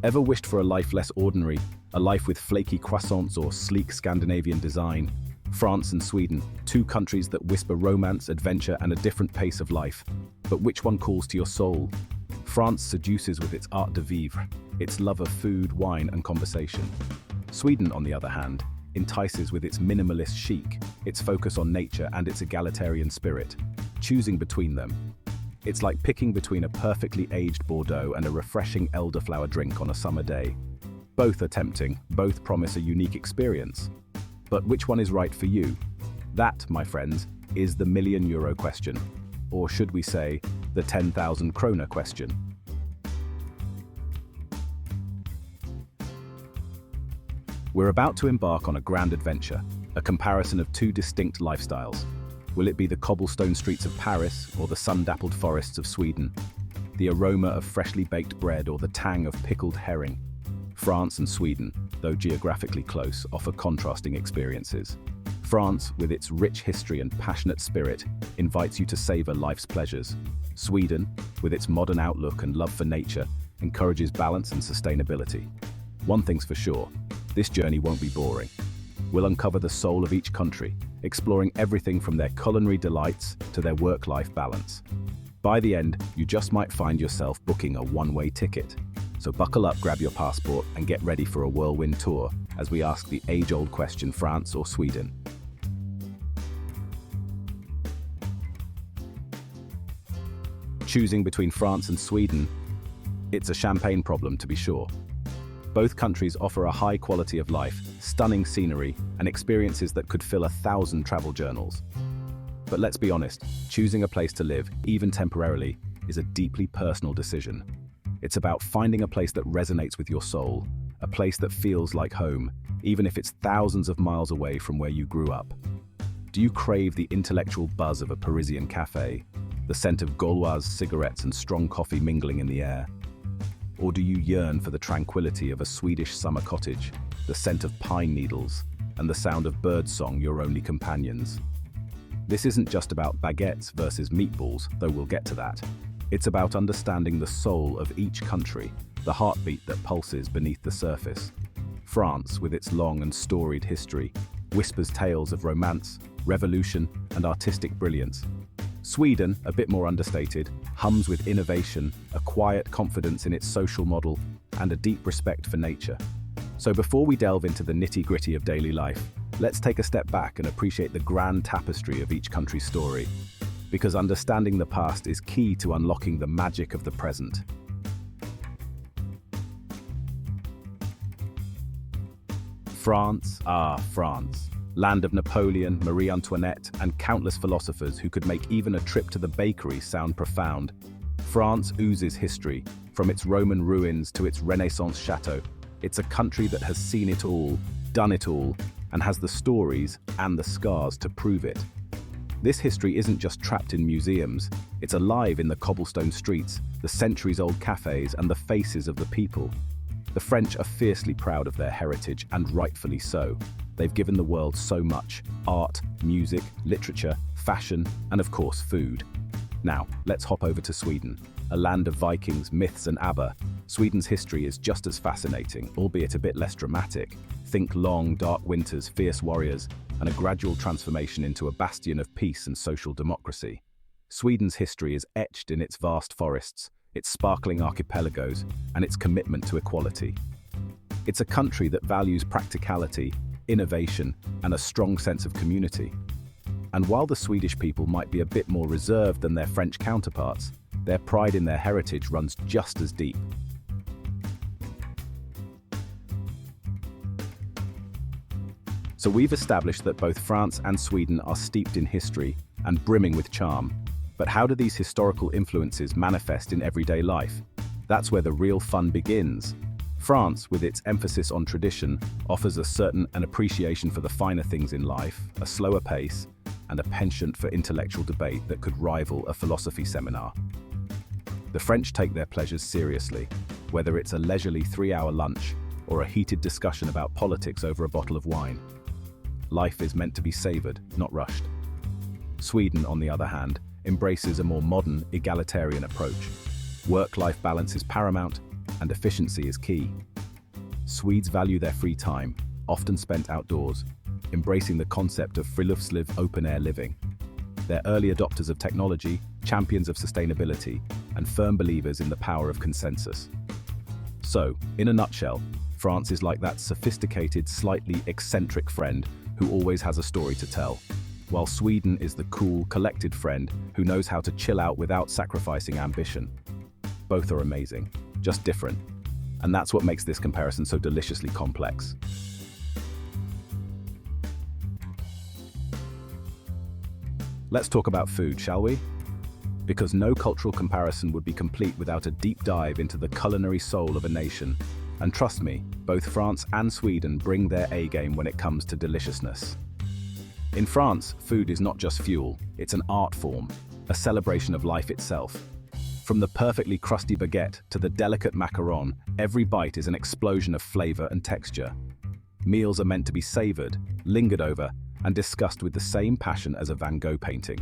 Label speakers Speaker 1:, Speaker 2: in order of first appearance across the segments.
Speaker 1: Ever wished for a life less ordinary, a life with flaky croissants or sleek Scandinavian design? France and Sweden, two countries that whisper romance, adventure, and a different pace of life. But which one calls to your soul? France seduces with its art de vivre, its love of food, wine, and conversation. Sweden, on the other hand, entices with its minimalist chic, its focus on nature, and its egalitarian spirit. Choosing between them, it's like picking between a perfectly aged Bordeaux and a refreshing elderflower drink on a summer day. Both are tempting, both promise a unique experience. But which one is right for you? That, my friends, is the million-euro question. Or should we say, the 10,000 kroner question. We're about to embark on a grand adventure, a comparison of two distinct lifestyles. Will it be the cobblestone streets of Paris or the sun-dappled forests of Sweden? The aroma of freshly baked bread or the tang of pickled herring? France and Sweden, though geographically close, offer contrasting experiences. France, with its rich history and passionate spirit, invites you to savor life's pleasures. Sweden, with its modern outlook and love for nature, encourages balance and sustainability. One thing's for sure, this journey won't be boring. We'll uncover the soul of each country, exploring everything from their culinary delights to their work-life balance. By the end, you just might find yourself booking a one-way ticket. So buckle up, grab your passport, and get ready for a whirlwind tour as we ask the age-old question: France or Sweden? Choosing between France and Sweden, it's a champagne problem to be sure. Both countries offer a high quality of life, stunning scenery, and experiences that could fill 1,000 travel journals. But let's be honest, choosing a place to live, even temporarily, is a deeply personal decision. It's about finding a place that resonates with your soul, a place that feels like home, even if it's thousands of miles away from where you grew up. Do you crave the intellectual buzz of a Parisian cafe, the scent of Gauloise cigarettes and strong coffee mingling in the air? Or do you yearn for the tranquility of a Swedish summer cottage, the scent of pine needles, and the sound of birdsong your only companions? This isn't just about baguettes versus meatballs, though we'll get to that. It's about understanding the soul of each country, the heartbeat that pulses beneath the surface. France, with its long and storied history, whispers tales of romance, revolution, and artistic brilliance. Sweden, a bit more understated, hums with innovation, a quiet confidence in its social model, and a deep respect for nature. So before we delve into the nitty-gritty of daily life, let's take a step back and appreciate the grand tapestry of each country's story. Because understanding the past is key to unlocking the magic of the present. France, France. Land of Napoleon, Marie Antoinette, and countless philosophers who could make even a trip to the bakery sound profound. France oozes history, from its Roman ruins to its Renaissance chateau. It's a country that has seen it all, done it all, and has the stories and the scars to prove it. This history isn't just trapped in museums, it's alive in the cobblestone streets, the centuries-old cafes, and the faces of the people. The French are fiercely proud of their heritage, and rightfully so. They've given the world so much: art, music, literature, fashion, and of course, food. Now, let's hop over to Sweden, a land of Vikings, myths, and ABBA. Sweden's history is just as fascinating, albeit a bit less dramatic. Think long, dark winters, fierce warriors, and a gradual transformation into a bastion of peace and social democracy. Sweden's history is etched in its vast forests, its sparkling archipelagos, and its commitment to equality. It's a country that values practicality, innovation, and a strong sense of community. And while the Swedish people might be a bit more reserved than their French counterparts, their pride in their heritage runs just as deep. So we've established that both France and Sweden are steeped in history and brimming with charm. But how do these historical influences manifest in everyday life? That's where the real fun begins. France, with its emphasis on tradition, offers a certain an appreciation for the finer things in life, a slower pace, and a penchant for intellectual debate that could rival a philosophy seminar. The French take their pleasures seriously, whether it's a leisurely 3-hour lunch or a heated discussion about politics over a bottle of wine. Life is meant to be savored, not rushed. Sweden, on the other hand, embraces a more modern, egalitarian approach. Work-life balance is paramount, and efficiency is key. Swedes value their free time, often spent outdoors, embracing the concept of friluftsliv, open-air living. They're early adopters of technology, champions of sustainability, and firm believers in the power of consensus. So, in a nutshell, France is like that sophisticated, slightly eccentric friend who always has a story to tell, while Sweden is the cool, collected friend who knows how to chill out without sacrificing ambition. Both are amazing, just different. And that's what makes this comparison so deliciously complex. Let's talk about food, shall we? Because no cultural comparison would be complete without a deep dive into the culinary soul of a nation. And trust me, both France and Sweden bring their A-game when it comes to deliciousness. In France, food is not just fuel, it's an art form, a celebration of life itself. From the perfectly crusty baguette to the delicate macaron, every bite is an explosion of flavor and texture. Meals are meant to be savored, lingered over, and discussed with the same passion as a Van Gogh painting.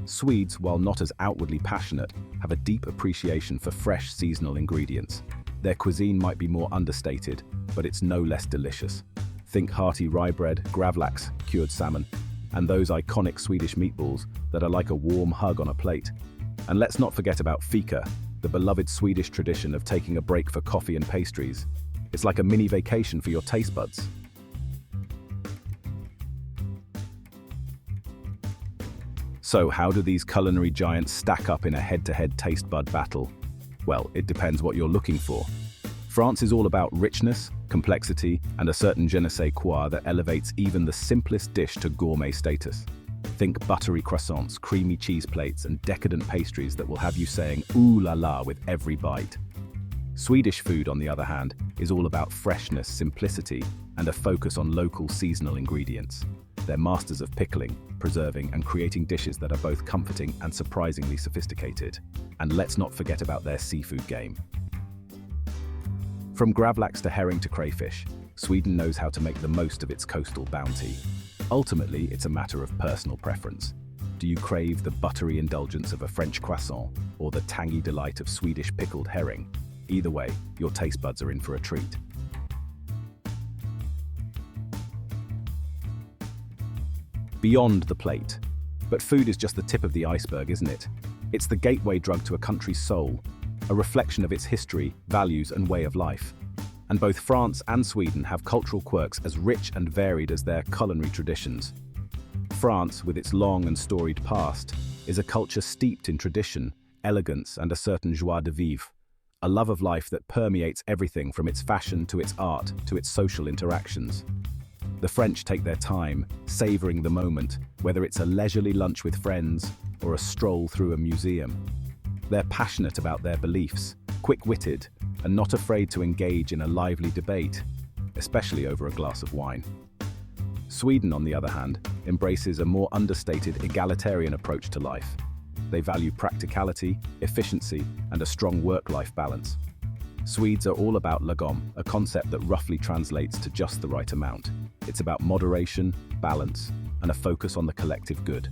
Speaker 1: Swedes, while not as outwardly passionate, have a deep appreciation for fresh seasonal ingredients. Their cuisine might be more understated, but it's no less delicious. Think hearty rye bread, gravlax, cured salmon, and those iconic Swedish meatballs that are like a warm hug on a plate. And let's not forget about fika, the beloved Swedish tradition of taking a break for coffee and pastries. It's like a mini vacation for your taste buds. So how do these culinary giants stack up in a head-to-head taste bud battle? Well, it depends what you're looking for. France is all about richness, complexity, and a certain je ne sais quoi that elevates even the simplest dish to gourmet status. Think buttery croissants, creamy cheese plates, and decadent pastries that will have you saying ooh la la with every bite. Swedish food, on the other hand, is all about freshness, simplicity, and a focus on local seasonal ingredients. They're masters of pickling, preserving, and creating dishes that are both comforting and surprisingly sophisticated. And let's not forget about their seafood game. From gravlax to herring to crayfish, Sweden knows how to make the most of its coastal bounty. Ultimately, it's a matter of personal preference. Do you crave the buttery indulgence of a French croissant or the tangy delight of Swedish pickled herring? Either way, your taste buds are in for a treat. Beyond the plate. But food is just the tip of the iceberg, isn't it? It's the gateway drug to a country's soul, a reflection of its history, values, and way of life. And both France and Sweden have cultural quirks as rich and varied as their culinary traditions. France, with its long and storied past, is a culture steeped in tradition, elegance, and a certain joie de vivre, a love of life that permeates everything from its fashion to its art to its social interactions. The French take their time, savoring the moment, whether it's a leisurely lunch with friends or a stroll through a museum. They're passionate about their beliefs, quick-witted, and not afraid to engage in a lively debate, especially over a glass of wine. Sweden, on the other hand, embraces a more understated, egalitarian approach to life. They value practicality, efficiency, and a strong work-life balance. Swedes are all about Lagom, a concept that roughly translates to just the right amount. It's about moderation, balance, and a focus on the collective good.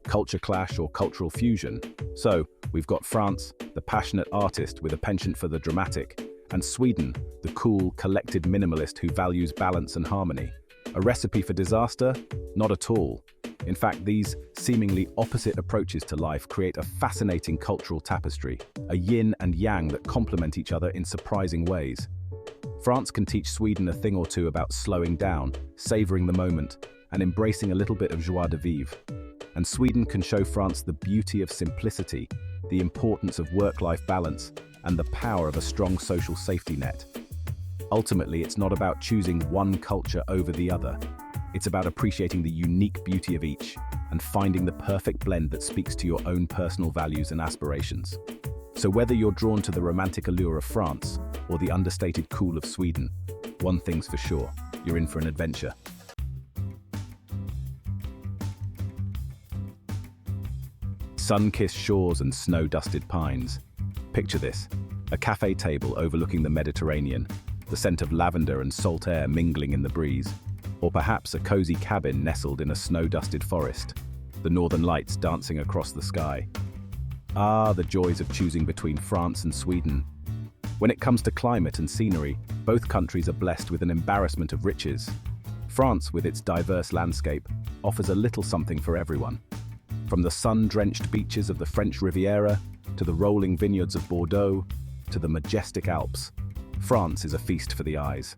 Speaker 1: Culture clash or cultural fusion. So, we've got France, the passionate artist with a penchant for the dramatic, and Sweden, the cool, collected minimalist who values balance and harmony. A recipe for disaster? Not at all. In fact, these seemingly opposite approaches to life create a fascinating cultural tapestry, a yin and yang that complement each other in surprising ways. France can teach Sweden a thing or two about slowing down, savoring the moment, and embracing a little bit of joie de vivre. And Sweden can show France the beauty of simplicity, the importance of work-life balance, and the power of a strong social safety net. Ultimately, it's not about choosing one culture over the other. It's about appreciating the unique beauty of each and finding the perfect blend that speaks to your own personal values and aspirations. So whether you're drawn to the romantic allure of France or the understated cool of Sweden, one thing's for sure, you're in for an adventure. Sun-kissed shores and snow-dusted pines. Picture this, a cafe table overlooking the Mediterranean, the scent of lavender and salt air mingling in the breeze. Or perhaps a cozy cabin nestled in a snow-dusted forest, the northern lights dancing across the sky. Ah, the joys of choosing between France and Sweden. When it comes to climate and scenery, both countries are blessed with an embarrassment of riches. France, with its diverse landscape, offers a little something for everyone. From the sun-drenched beaches of the French Riviera, to the rolling vineyards of Bordeaux, to the majestic Alps, France is a feast for the eyes.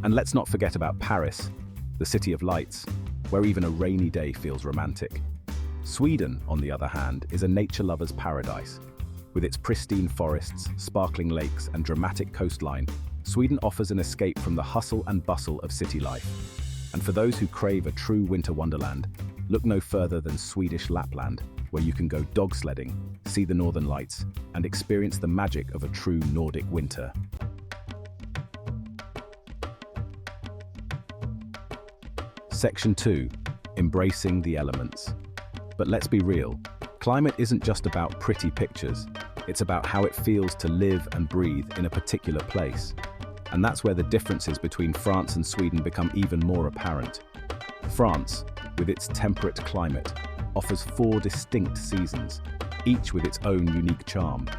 Speaker 1: And let's not forget about Paris, the city of lights, where even a rainy day feels romantic. Sweden, on the other hand, is a nature lover's paradise. With its pristine forests, sparkling lakes, and dramatic coastline, Sweden offers an escape from the hustle and bustle of city life. And for those who crave a true winter wonderland, look no further than Swedish Lapland, where you can go dog sledding, see the northern lights, and experience the magic of a true Nordic winter. Section 2. Embracing the elements. But let's be real, climate isn't just about pretty pictures, it's about how it feels to live and breathe in a particular place. And that's where the differences between France and Sweden become even more apparent. France, with its temperate climate, offers 4 distinct seasons, each with its own unique charm.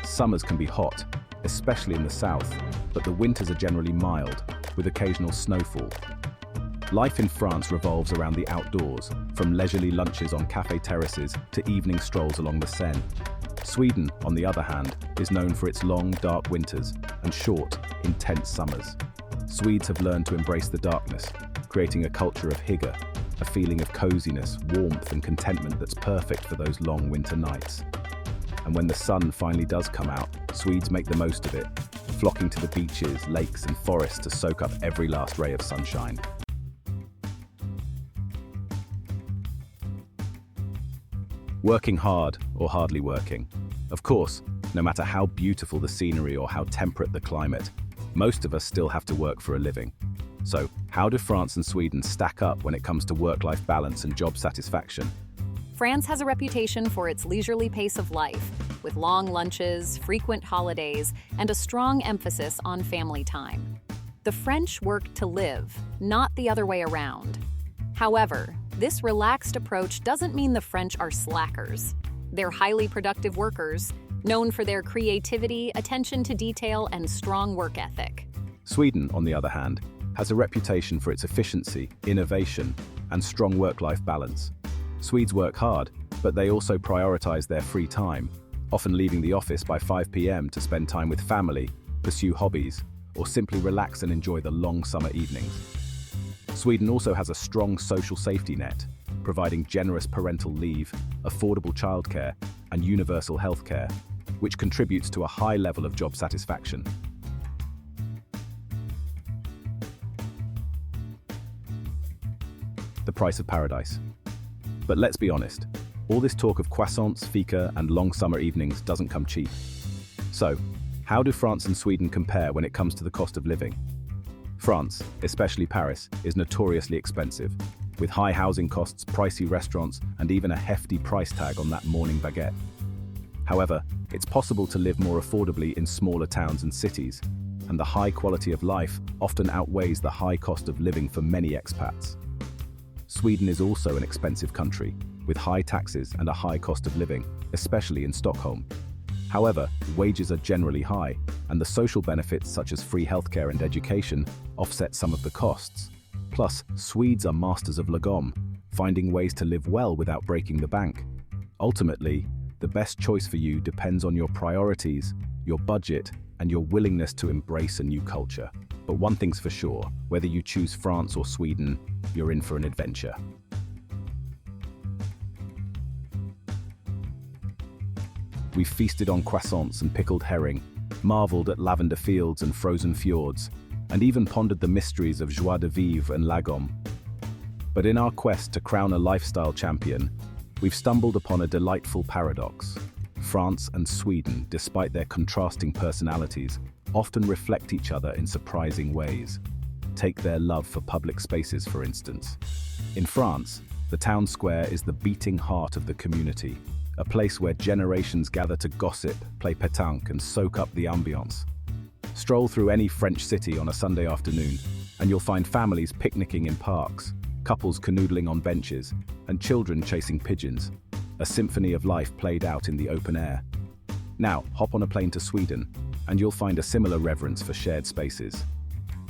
Speaker 1: Summers can be hot, especially in the south, but the winters are generally mild, with occasional snowfall. Life in France revolves around the outdoors, from leisurely lunches on café terraces to evening strolls along the Seine. Sweden, on the other hand, is known for its long, dark winters and short, intense summers. Swedes have learned to embrace the darkness, creating a culture of hygge, a feeling of coziness, warmth, and contentment that's perfect for those long winter nights. And when the sun finally does come out, Swedes make the most of it, flocking to the beaches, lakes, and forests to soak up every last ray of sunshine. Working hard or hardly working. Of course, no matter how beautiful the scenery or how temperate the climate, most of us still have to work for a living. So, how do France and Sweden stack up when it comes to work-life balance and job satisfaction?
Speaker 2: France has a reputation for its leisurely pace of life, with long lunches, frequent holidays, and a strong emphasis on family time. The French work to live, not the other way around. However, this relaxed approach doesn't mean the French are slackers. They're highly productive workers, known for their creativity, attention to detail, and strong work ethic.
Speaker 1: Sweden, on the other hand, has a reputation for its efficiency, innovation, and strong work-life balance. Swedes work hard, but they also prioritize their free time, often leaving the office by 5 p.m. to spend time with family, pursue hobbies, or simply relax and enjoy the long summer evenings. Sweden also has a strong social safety net, providing generous parental leave, affordable childcare, and universal healthcare, which contributes to a high level of job satisfaction. The price of paradise. But let's be honest, all this talk of croissants, fika, and long summer evenings doesn't come cheap. So, how do France and Sweden compare when it comes to the cost of living? France, especially Paris, is notoriously expensive, with high housing costs, pricey restaurants, and even a hefty price tag on that morning baguette. However, it's possible to live more affordably in smaller towns and cities, and the high quality of life often outweighs the high cost of living for many expats. Sweden is also an expensive country, with high taxes and a high cost of living, especially in Stockholm. However, wages are generally high, and the social benefits such as free healthcare and education offset some of the costs. Plus, Swedes are masters of Lagom, finding ways to live well without breaking the bank. Ultimately, the best choice for you depends on your priorities, your budget, and your willingness to embrace a new culture. But one thing's for sure, whether you choose France or Sweden, you're in for an adventure. We feasted on croissants and pickled herring, marveled at lavender fields and frozen fjords, and even pondered the mysteries of joie de vivre and Lagom. But in our quest to crown a lifestyle champion, we've stumbled upon a delightful paradox. France and Sweden, despite their contrasting personalities, often reflect each other in surprising ways. Take their love for public spaces, for instance. In France, the town square is the beating heart of the community, a place where generations gather to gossip, play pétanque, and soak up the ambiance. Stroll through any French city on a Sunday afternoon, and you'll find families picnicking in parks, couples canoodling on benches, and children chasing pigeons. a symphony of life played out in the open air. Now, hop on a plane to Sweden, and you'll find a similar reverence for shared spaces.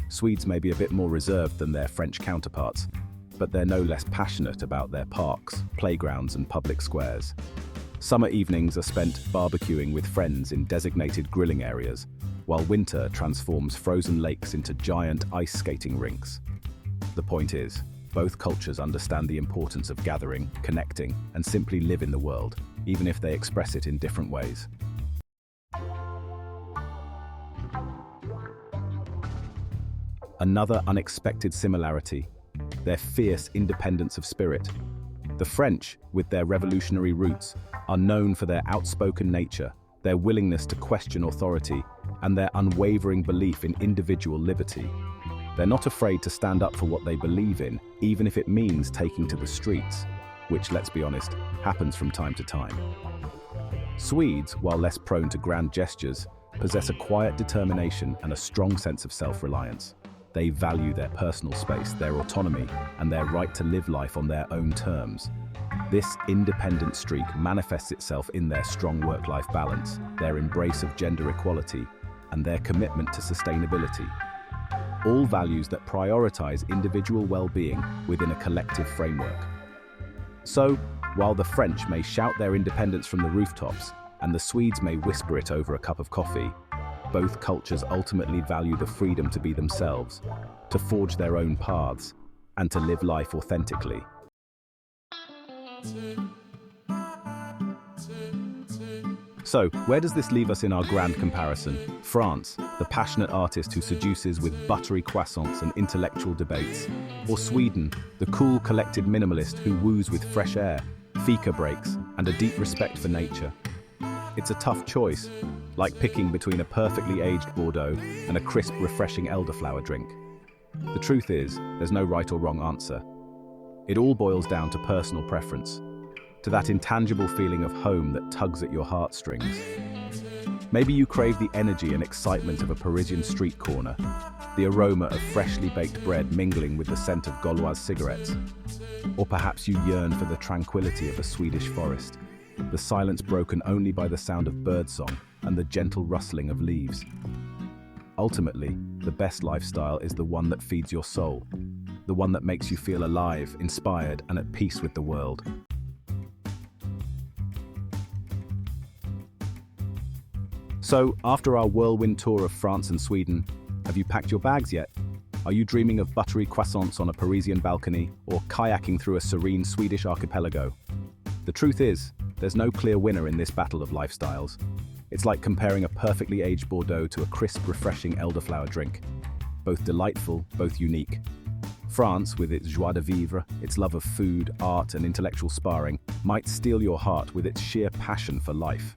Speaker 1: Swedes may be a bit more reserved than their French counterparts, but they're no less passionate about their parks, playgrounds, and public squares. Summer evenings are spent barbecuing with friends in designated grilling areas, while winter transforms frozen lakes into giant ice skating rinks. The point is, both cultures understand the importance of gathering, connecting, and simply live in the world, even if they express it in different ways. Another unexpected similarity: their fierce independence of spirit. The French, with their revolutionary roots, are known for their outspoken nature, their willingness to question authority, and their unwavering belief in individual liberty. They're not afraid to stand up for what they believe in, even if it means taking to the streets, which, let's be honest, happens from time to time. Swedes, while less prone to grand gestures, possess a quiet determination and a strong sense of self-reliance. They value their personal space, their autonomy, and their right to live life on their own terms. This independent streak manifests itself in their strong work-life balance, their embrace of gender equality, and their commitment to sustainability. All values that prioritize individual well-being within a collective framework. So, while the French may shout their independence from the rooftops, and the Swedes may whisper it over a cup of coffee, both cultures ultimately value the freedom to be themselves, to forge their own paths, and to live life authentically. So, where does this leave us in our grand comparison? France, the passionate artist who seduces with buttery croissants and intellectual debates. Or Sweden, the cool, collected minimalist who woos with fresh air, fika breaks, and a deep respect for nature. It's a tough choice, like picking between a perfectly aged Bordeaux and a crisp, refreshing elderflower drink. The truth is, there's no right or wrong answer. It all boils down to personal preference, to that intangible feeling of home that tugs at your heartstrings. Maybe you crave the energy and excitement of a Parisian street corner, the aroma of freshly baked bread mingling with the scent of Gauloise cigarettes. Or perhaps you yearn for the tranquility of a Swedish forest, the silence broken only by the sound of birdsong and the gentle rustling of leaves. Ultimately, the best lifestyle is the one that feeds your soul, the one that makes you feel alive, inspired, and at peace with the world. So, after our whirlwind tour of France and Sweden, have you packed your bags yet? Are you dreaming of buttery croissants on a Parisian balcony or kayaking through a serene Swedish archipelago? The truth is, there's no clear winner in this battle of lifestyles. It's like comparing a perfectly aged Bordeaux to a crisp, refreshing elderflower drink. Both delightful, both unique. France, with its joie de vivre, its love of food, art, and intellectual sparring, might steal your heart with its sheer passion for life.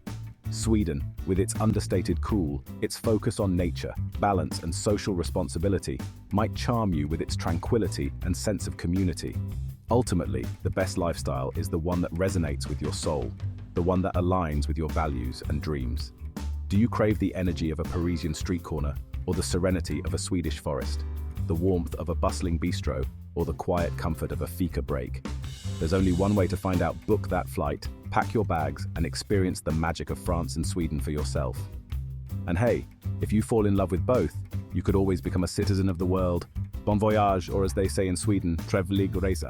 Speaker 1: Sweden, with its understated cool, its focus on nature, balance, and social responsibility, might charm you with its tranquility and sense of community. Ultimately, the best lifestyle is the one that resonates with your soul, the one that aligns with your values and dreams. Do you crave the energy of a Parisian street corner, or the serenity of a Swedish forest, the warmth of a bustling bistro, or the quiet comfort of a fika break? There's only one way to find out. Book that flight, pack your bags, and experience the magic of France and Sweden for yourself. And hey, if you fall in love with both, you could always become a citizen of the world. Bon voyage, or as they say in Sweden, trevlig resa.